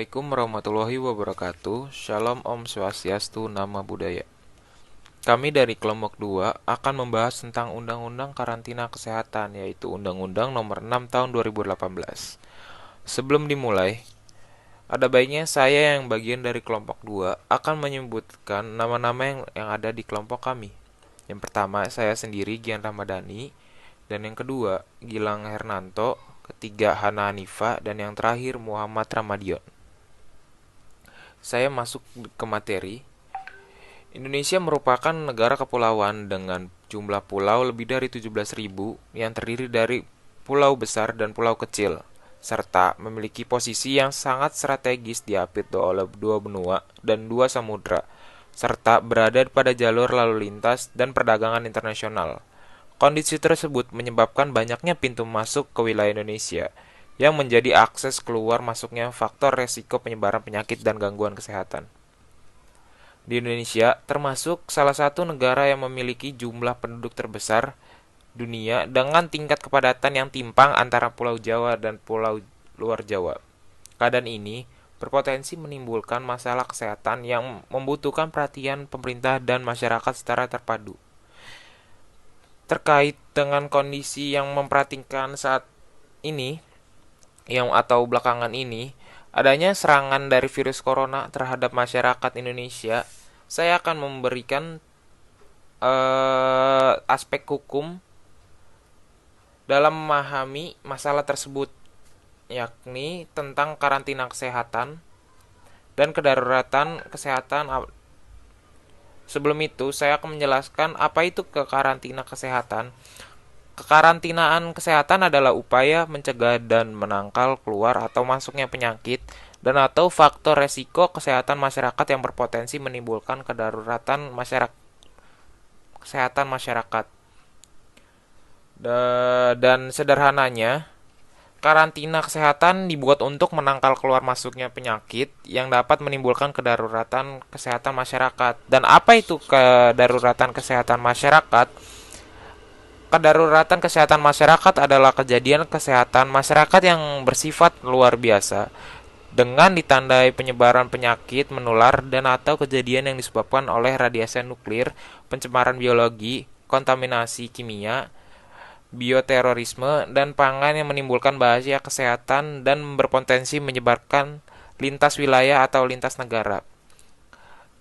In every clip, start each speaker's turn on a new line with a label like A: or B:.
A: Assalamualaikum warahmatullahi wabarakatuh. Shalom Om Swastiastu, Nama Budaya. Kami dari kelompok 2 akan membahas tentang Undang-Undang Karantina Kesehatan, yaitu Undang-Undang Nomor 6 Tahun 2018. Sebelum dimulai, ada baiknya saya yang bagian dari kelompok 2 akan menyebutkan nama-nama yang ada di kelompok kami. Yang pertama, saya sendiri Gian Ramadhani, dan yang kedua, Gilang Hernanto, ketiga Hana Hanifa, dan yang terakhir Muhammad Ramadion. Saya masuk ke materi. Indonesia merupakan negara kepulauan dengan jumlah pulau lebih dari 17.000 yang terdiri dari pulau besar dan pulau kecil, serta memiliki posisi yang sangat strategis diapit oleh dua benua dan dua samudra, serta berada pada jalur lalu lintas dan perdagangan internasional. Kondisi tersebut menyebabkan banyaknya pintu masuk ke wilayah Indonesia, yang menjadi akses keluar masuknya faktor resiko penyebaran penyakit dan gangguan kesehatan. Di Indonesia, termasuk salah satu negara yang memiliki jumlah penduduk terbesar dunia dengan tingkat kepadatan yang timpang antara Pulau Jawa dan Pulau luar Jawa. Keadaan ini berpotensi menimbulkan masalah kesehatan yang membutuhkan perhatian pemerintah dan masyarakat secara terpadu. Terkait dengan kondisi yang memperhatikan saat ini atau belakangan ini, adanya serangan dari virus corona terhadap masyarakat Indonesia, saya akan memberikan aspek hukum dalam memahami masalah tersebut, yakni tentang karantina kesehatan dan kedaruratan kesehatan. Sebelum itu, saya akan menjelaskan apa itu kekarantina kesehatan. Kekarantinaan kesehatan adalah upaya mencegah dan menangkal keluar atau masuknya penyakit dan atau faktor resiko kesehatan masyarakat yang berpotensi menimbulkan kedaruratan kesehatan masyarakat. Dan sederhananya, karantina kesehatan dibuat untuk menangkal keluar masuknya penyakit yang dapat menimbulkan kedaruratan kesehatan masyarakat. Dan apa itu kedaruratan kesehatan masyarakat? Kedaruratan kesehatan masyarakat adalah kejadian kesehatan masyarakat yang bersifat luar biasa dengan ditandai penyebaran penyakit menular dan atau kejadian yang disebabkan oleh radiasi nuklir, pencemaran biologi, kontaminasi kimia, bioterorisme, dan pangan yang menimbulkan bahaya kesehatan dan berpotensi menyebarkan lintas wilayah atau lintas negara.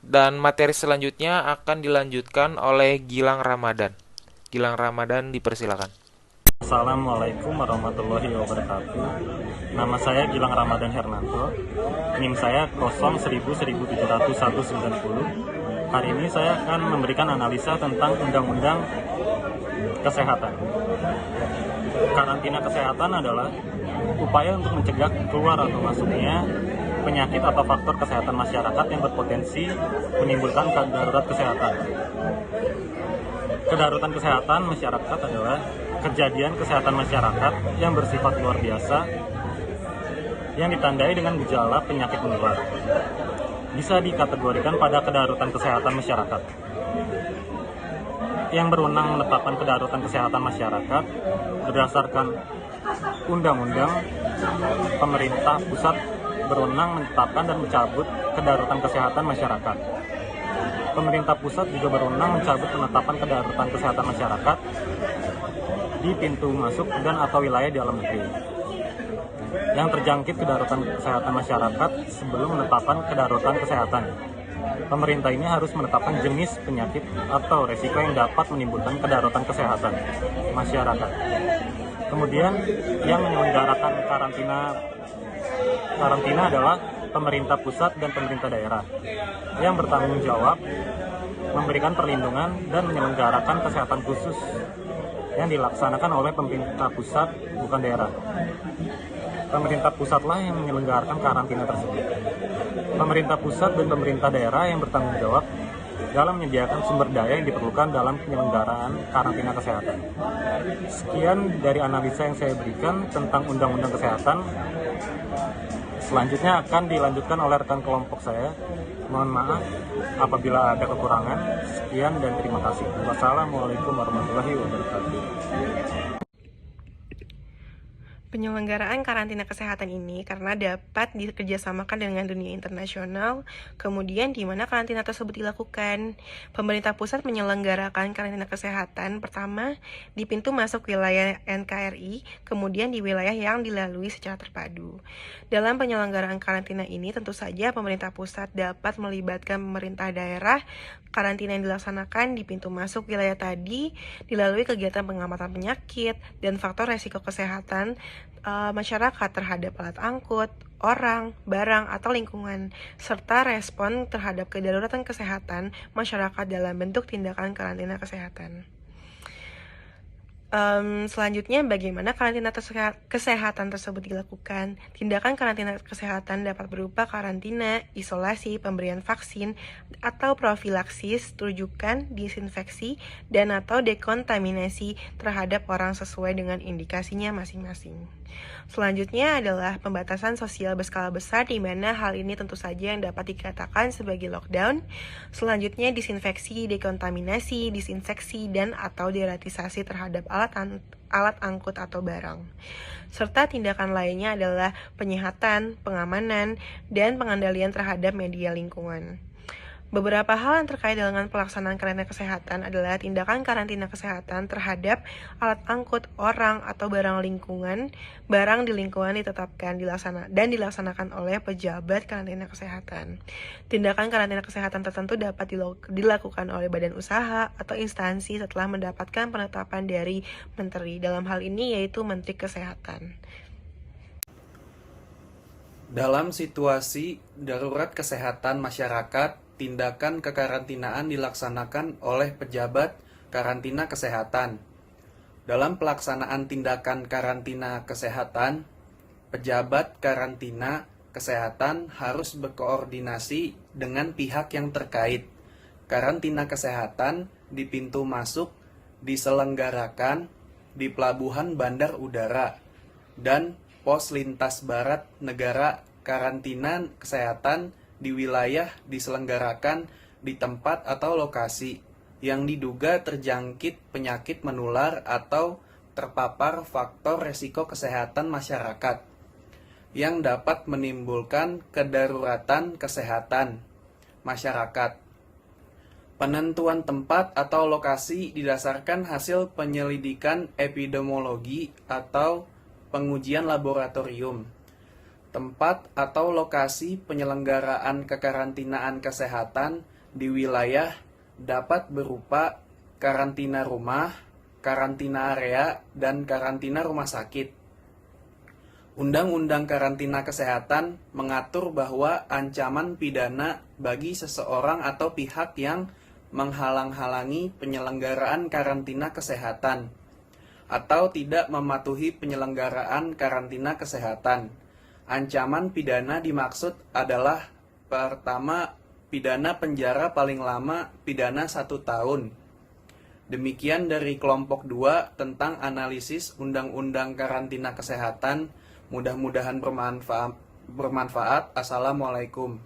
A: Dan materi selanjutnya akan dilanjutkan oleh Gilang Ramadan. Gilang Ramadan, dipersilakan.
B: Assalamualaikum warahmatullahi wabarakatuh. Nama saya Gilang Ramadan Hernanto. NIM saya 01170190. Hari ini saya akan memberikan analisa tentang Undang-Undang Kesehatan. Karantina kesehatan adalah upaya untuk mencegah keluar atau masuknya penyakit atau faktor kesehatan masyarakat yang berpotensi menimbulkan darurat kesehatan. Kedaruratan kesehatan masyarakat adalah kejadian kesehatan masyarakat yang bersifat luar biasa yang ditandai dengan gejala penyakit menular. Bisa dikategorikan pada kedaruratan kesehatan masyarakat. Yang berwenang menetapkan kedaruratan kesehatan masyarakat berdasarkan undang-undang, pemerintah pusat berwenang menetapkan dan mencabut kedaruratan kesehatan masyarakat. Pemerintah pusat juga berwenang mencabut penetapan kedaruratan kesehatan masyarakat di pintu masuk dan atau wilayah di dalam negeri yang terjangkit kedaruratan kesehatan masyarakat. Sebelum menetapkan kedaruratan kesehatan, pemerintah ini harus menetapkan jenis penyakit atau resiko yang dapat menimbulkan kedaruratan kesehatan masyarakat. Kemudian yang menyelenggarakan karantina adalah pemerintah pusat dan pemerintah daerah yang bertanggung jawab memberikan perlindungan dan menyelenggarakan kesehatan khusus yang dilaksanakan oleh pemerintah pusat, bukan daerah. Pemerintah pusatlah yang menyelenggarakan karantina tersebut. Pemerintah pusat dan pemerintah daerah yang bertanggung jawab dalam menyediakan sumber daya yang diperlukan dalam penyelenggaraan karantina kesehatan. Sekian dari analisa yang saya berikan tentang Undang-Undang Kesehatan. Selanjutnya akan dilanjutkan oleh rekan kelompok saya. Mohon maaf apabila ada kekurangan. Sekian dan terima kasih. Wassalamualaikum warahmatullahi wabarakatuh.
C: Penyelenggaraan karantina kesehatan ini karena dapat dikerjasamakan dengan dunia internasional, kemudian di mana karantina tersebut dilakukan. Pemerintah pusat menyelenggarakan karantina kesehatan pertama di pintu masuk wilayah NKRI, kemudian di wilayah yang dilalui secara terpadu. Dalam penyelenggaraan karantina ini tentu saja pemerintah pusat dapat melibatkan pemerintah daerah. Karantina yang dilaksanakan di pintu masuk wilayah tadi dilalui kegiatan pengamatan penyakit dan faktor resiko kesehatan masyarakat terhadap alat angkut, orang, barang, atau lingkungan, serta respon terhadap kedaruratan kesehatan masyarakat dalam bentuk tindakan karantina kesehatan. Selanjutnya, bagaimana karantina kesehatan tersebut dilakukan? Tindakan karantina kesehatan dapat berupa karantina, isolasi, pemberian vaksin, atau profilaksis, rujukan, disinfeksi, dan atau dekontaminasi terhadap orang sesuai dengan indikasinya masing-masing. Selanjutnya adalah pembatasan sosial berskala besar, di mana hal ini tentu saja yang dapat dikatakan sebagai lockdown. Selanjutnya, disinfeksi, dekontaminasi, disinseksi, dan atau deratisasi terhadap alat angkut atau barang. Serta tindakan lainnya adalah penyihatan, pengamanan, dan pengendalian terhadap media lingkungan. Beberapa hal yang terkait dengan pelaksanaan karantina kesehatan adalah tindakan karantina kesehatan terhadap alat angkut, orang, atau barang di lingkungan ditetapkan dan dilaksanakan oleh pejabat karantina kesehatan. Tindakan karantina kesehatan tertentu dapat dilakukan oleh badan usaha atau instansi setelah mendapatkan penetapan dari menteri, dalam hal ini yaitu Menteri Kesehatan.
D: Dalam situasi darurat kesehatan masyarakat, tindakan kekarantinaan dilaksanakan oleh pejabat karantina kesehatan. Dalam pelaksanaan tindakan karantina kesehatan, pejabat karantina kesehatan harus berkoordinasi dengan pihak yang terkait. Karantina kesehatan di pintu masuk diselenggarakan di pelabuhan bandar udara dan pos lintas barat negara. Karantina kesehatan di wilayah diselenggarakan di tempat atau lokasi yang diduga terjangkit penyakit menular atau terpapar faktor resiko kesehatan masyarakat yang dapat menimbulkan kedaruratan kesehatan masyarakat. Penentuan tempat atau lokasi didasarkan hasil penyelidikan epidemiologi atau pengujian laboratorium. Tempat atau lokasi penyelenggaraan kekarantinaan kesehatan di wilayah dapat berupa karantina rumah, karantina area, dan karantina rumah sakit. Undang-Undang Karantina Kesehatan mengatur bahwa ancaman pidana bagi seseorang atau pihak yang menghalang-halangi penyelenggaraan karantina kesehatan atau tidak mematuhi penyelenggaraan karantina kesehatan. Ancaman pidana dimaksud adalah pertama, pidana penjara paling lama pidana 1 tahun. Demikian dari kelompok 2 tentang analisis Undang-Undang Karantina Kesehatan. Mudah-mudahan bermanfaat. Assalamualaikum.